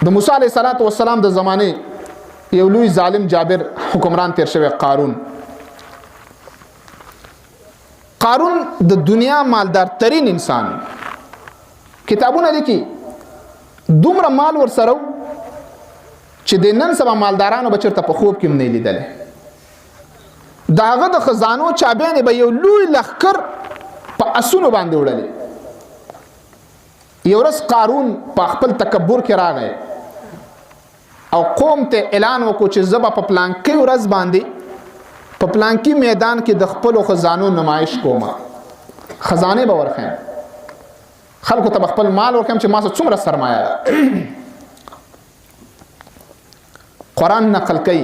د موسی علیه السلام د زمانه یو لوی ظالم جابر حکمران تیر شوی قارون د دنیا مالدار ترین انسان کتابونه لیکي دومره مال ورسره چې د نن سبا مالدارانو به چېرته په خوب کې هم نه لیدلی د هغه د خزانو چابیانې به یو لوی لښکر په اسونو باندې وړلې یو ورځ قارون په خپل تکبر کې راغی او قوم ته اعلان وکړو چې زه به په پلانکي ورځ باندې په پلانکي میدان کې د خپلو خزانو نمایش کوم خزانې به ورخیم خلکو ته خپل مال ورکوم چې ما سره څومره سرمایه ده قرآن نقل کوي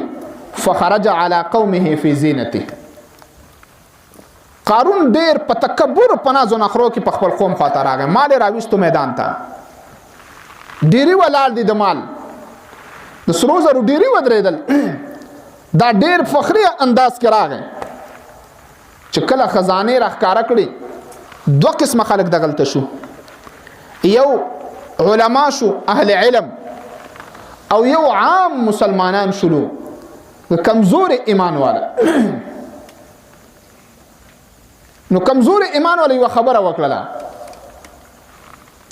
فخرج على قومه في زینته قارون ډیر په تکبر په ناز و نخرو کې په خپل قوم خاطر راغی مال راويستو میدان ته ډیری ولال دي د مال د سرو زرو ډیری ودرېدل دا ډیر فخري انداز کې راغی چې کله خزانه راخکاره کړي دوه قسمه خلک دغلته شو یو علما شو اهل علم او یو عام مسلمانان شلو کمزور ایمان والا نو کمزور ایمان والا یو خبره وکړه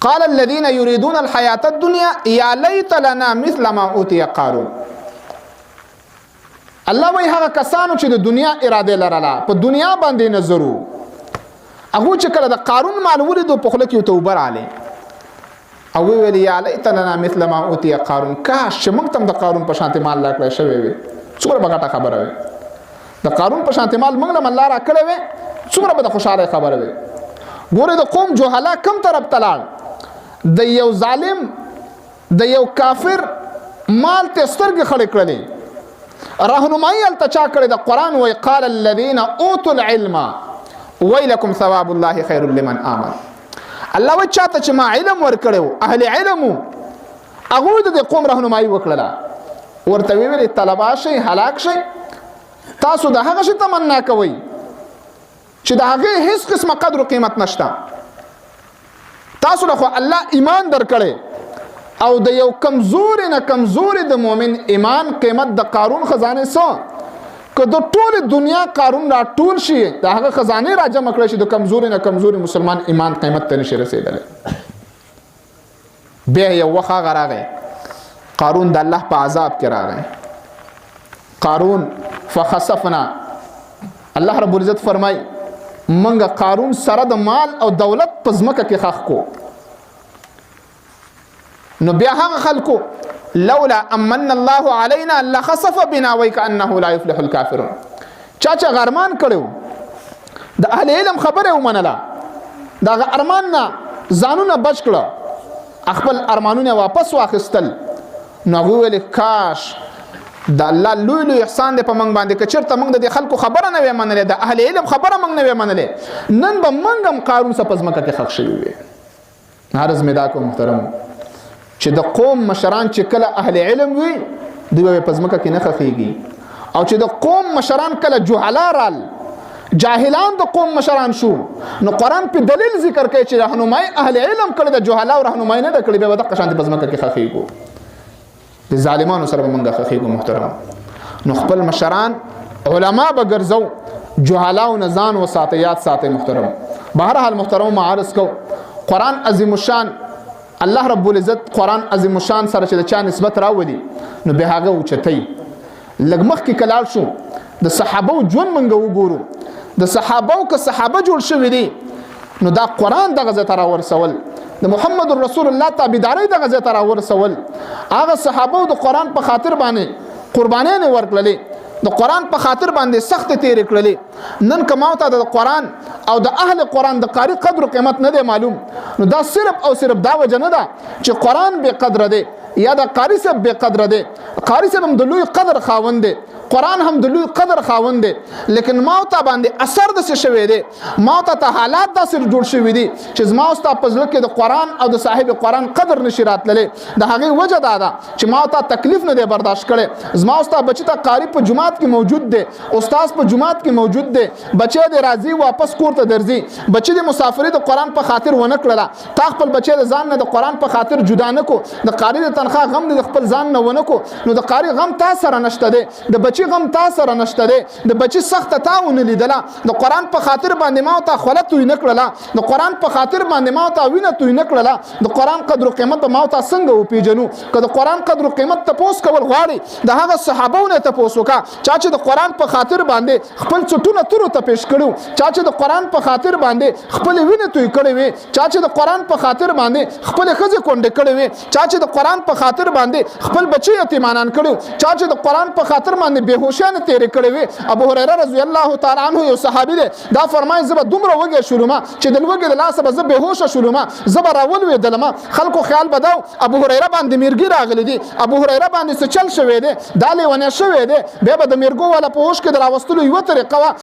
قال الذين يريدون الحياة الدنيا يا ليت لنا مثل ما اوتي قارون الله وی هغه کسانو چې د دنیا اراده لرله په دنیا باندې نظرو هغه چې کله د قارون مال ولیدو په خله کې توبه رااله او ویل یا لیت لنا مثل ما اوتی قارون کاش چې موږ تم د قارون په شانته مال راکړی شوی وي څومره بغټه خبره وي د قارون په شانته مال موږ له الله راکړی وي څومره به خوشاله خبره وي ګوره د قوم جهاله کم طرف تلال د یو ظالم د یو کافر مال ته سترګې خړې کړلې راهنمایي التچا کړې د قران وی قال الذين اوتوا العلم ويلكم ثواب الله خير لمن آمن الله و چاته چې ما علم ورکړو اهل علم هغه د قوم راهنمایي وکړه ورته ویل طلبه شي هلاک شي تاسو د هغه شي تمنا کوئ چې د هغه هیڅ قسمه قدر او قیمت نشته تاسو له الله ایمان درکړي او د یو کمزور د مؤمن ایمان قیمت د قارون خزانه سو که د ټول دنیا قارون را ټول شي د هغه خزانه را جمع کړی شي د کمزوري مسلمان ایمان قیمت ته نشي رسیدلی بیا یو وخت راغی قارون د الله په عذاب کې راغی قارون فخسفنا الله رب العزت فرمای منګه قارون سره د مال او دولت په ځمکه کې خخ کو نو بیا هغه خلکو لولا امن الله علينا لخسف بنا وكانه لا يفلح الكافرون چاچا غرمان کړو د اهل علم خبره ومنله دا ارمان نه ځانونه بچ کړه خپل ارمانونه واپس واخستل نو ویل کاش د الله لوی احسان دې په منګ باندې کچرته منګ د خلکو خبره نه ومنله د اهل علم خبره منګ نه ومنله نن به منګم قارون سپزمکه کې خښ شوی وي هرز مدا کو محترم چې د قوم مشران چې کله اهل علم وي دوی په ځمکه کې نه خخېږي او چې د قوم مشران کله جهلا رال جاهلان د قوم مشران شو نو قرآن په دلیل ذکر کوي چې راهنمای اهل علم کله د جهلا او راهنمای نه د کړي به د قشان په ځمکه کې خخېږي د ظالمانو سره موږ خخېږو محترم نو خپل مشران علما به ګرځو جهلا او نزان او ساتيات ساتي محترم بهر حال محترم معارض کو قرآن عظیم الشان الله رب العزت قرآن عظیم الشان سره چې د چا نسبت راولي نو به هغه اوچتای لګمخ کې کلال شو د صحابه ژوند منګ وګورو د صحابه که صحابه جوړ شوی دي نو دا قرآن دغه ځای ته راورسول د محمد رسول الله تابعداري دغه ځای ته راورسول هغه صحابه د قرآن په خاطر باندې قربانیان ورکړلې د قرآن په خاطر باندې سخت تیر کړلې نن کماو ته د قرآن او د اهل قرآن د قاری قدر او قیمت نه دی معلوم نو دا صرف او صرف دا وجه نه ده چې قرآن به قدر دی یا د قاری صاحب به قدر دی قاری صاحب هم د لوی قدر خاوند دی قرآن هم د لوی قدر خاوند دی لیکن ما او تا باندې اثر د څه شوی دی ما او ته حالات داسې جوړ شوي دي چې زما او ستا په زړه کې د قرآن او د صاحب قرآن قدر نشي راتللی د هغې وجه دا ده چې ما او تا تکلیف نه دی برداشت کړی زما او ستا بچي ته قاری په جومات کې موجود دی استاد په جومات کې موجود دی بچی د راځي واپس کور ته درځي بچی د مسافرۍ د قرآن په خاطر ونه کړله تا خپل بچی د ځان نه د قرآن په خاطر جدا نه کو د قاری د تنخواه غم د خپل ځان نه ونه کو نو د قاری غم تا سره نشته دی د بچی غم تا سره نشته دی د بچی سخته تا ونه لیدله د قرآن په خاطر باندې ما او تا خوله توی نه کړله د قرآن په خاطر باندې ما او تا وینه توی نه کړله د قرآن قدر و قیمت ما او تا څنګه وپېژنو که د قرآن قدر و قیمت تپوس کول غواړي د هغه صحابو نه تپوس وکړه چا چې د قرآن په خاطر باندې خپل څټونه تورو ته پیش کړو چا چې د قرآن په خاطر باندې خپل وینې توی کړې وي چا چې د قرآن په خاطر باندې خپل ښځې کونډې کړې وي چا چې د قرآن په خاطر باندې خپل بچي یتیمانان کړي چا چې د قرآن په خاطر باندې بېهوشیانې تېرې کړې وي ابو هریره رضی الله تعالی عنه یو صحابي دی دا فرمایي زه به دومره وږی شولم چې د لوږې د لاسه به زه بېهوشه شولم زه به راولوېدلم خلکو خیال به دا ابو هریره باندې میرګي راغلی دي ابو هریره باندې څه چل شوی دی دا لیونی شوی دی بیا به د میرګو والا په هوش کې د راوستلو یوه طریقه وه